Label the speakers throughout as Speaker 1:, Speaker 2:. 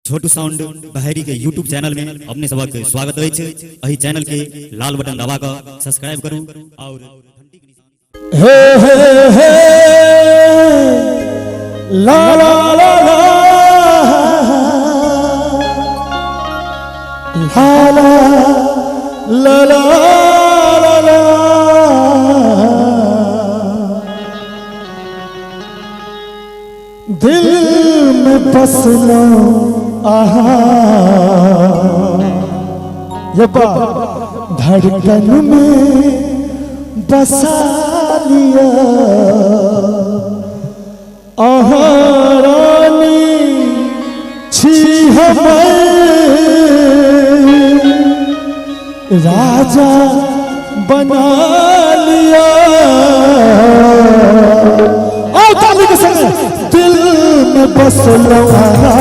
Speaker 1: छोटू sound बहरी के YouTube channel में अपने सबक स्वागत है। अही चैनल के लाल बटन दबा कर सब्सक्राइब करूं और
Speaker 2: हे हे हे ला ला ला ला ला ला ला ला ला दिल में बस लो आहा ये धड़कन में बसा लिया आहा रानी छी हमें राजा बना लिया और ताली के संग दिल में बस लो आहा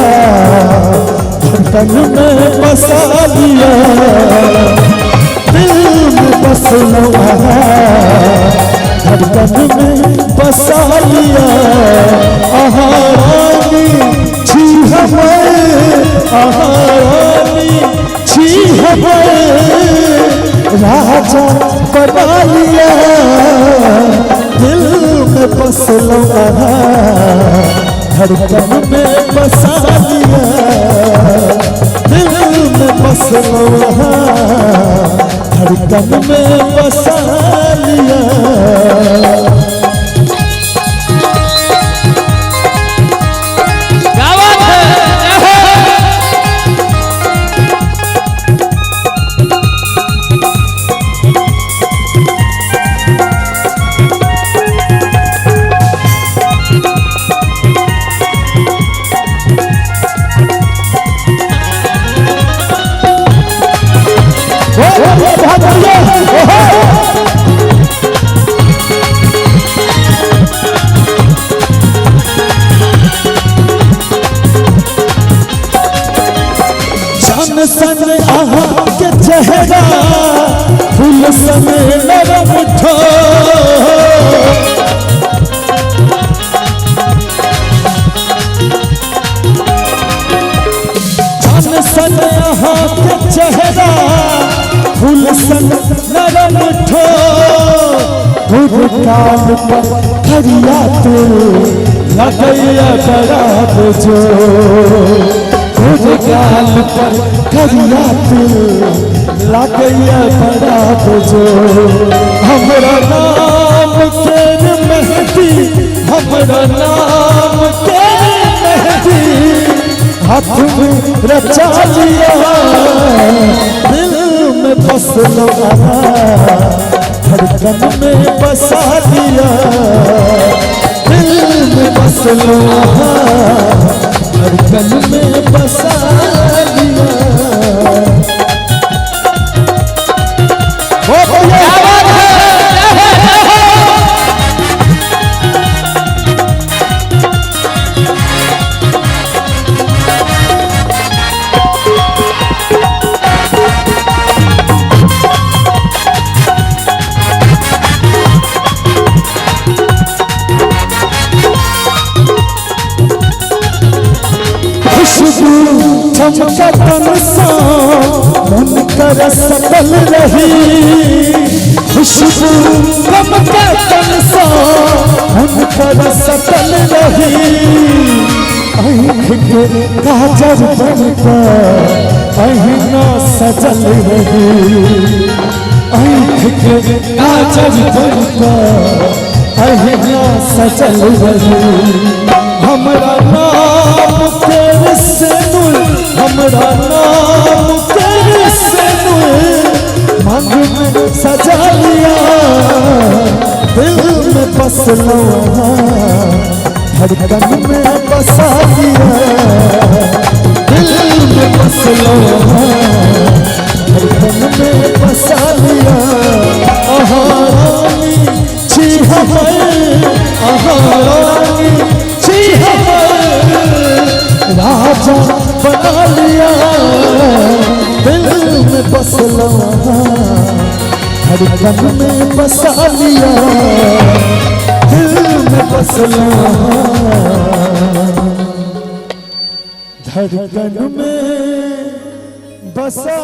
Speaker 2: धड़कन में बसा लिया दिल में बस लो आहा धड़कन में बसा लिया आहा रानी छी हमें आहा रानी छी हमें राजा बना लिया दिल में बस लो आहा धड़कन में बसा लिया दिल में बस लो आहा धड़कन में बसा लिया।
Speaker 3: क्या बात है?
Speaker 2: सन आहा के चेहरा फूल सने नरम ठो जान सन आहा के चेहरा फूल सन नरम ठो गुरकान पर हरिया तू लगैया बड़ा जो गाल पर करिया तू लागैया बड़ा जो हमरा नाम के मेहंदी हमरा नाम के मेहंदी हाथ में रचा लिया दिल में बस लो आहा धड़कन में बसा लिया दिल में बस लो आहा धड़कन में बसा लिया। क्या बात है? चमका तन सा मन कर सकल रही खुशबू चमका तन सा मन कर सकल रही आँख के काजर बनकर अहिना सजल रही आँख के काजर बनकर अहिना सजल रही हमरा नाम तेरे से हमरा नाम तेरे से मांग में सजा लिया दिल में बस लो धड़कन में बसा लिया दिल में बस लो धड़कन में बसा लिया आहा रानी छी हमें आहा रानी छी हमें राजा बना लिया दिल में बस लो धड़कन में बसा लिया दिल में बस लो धड़कन में बसा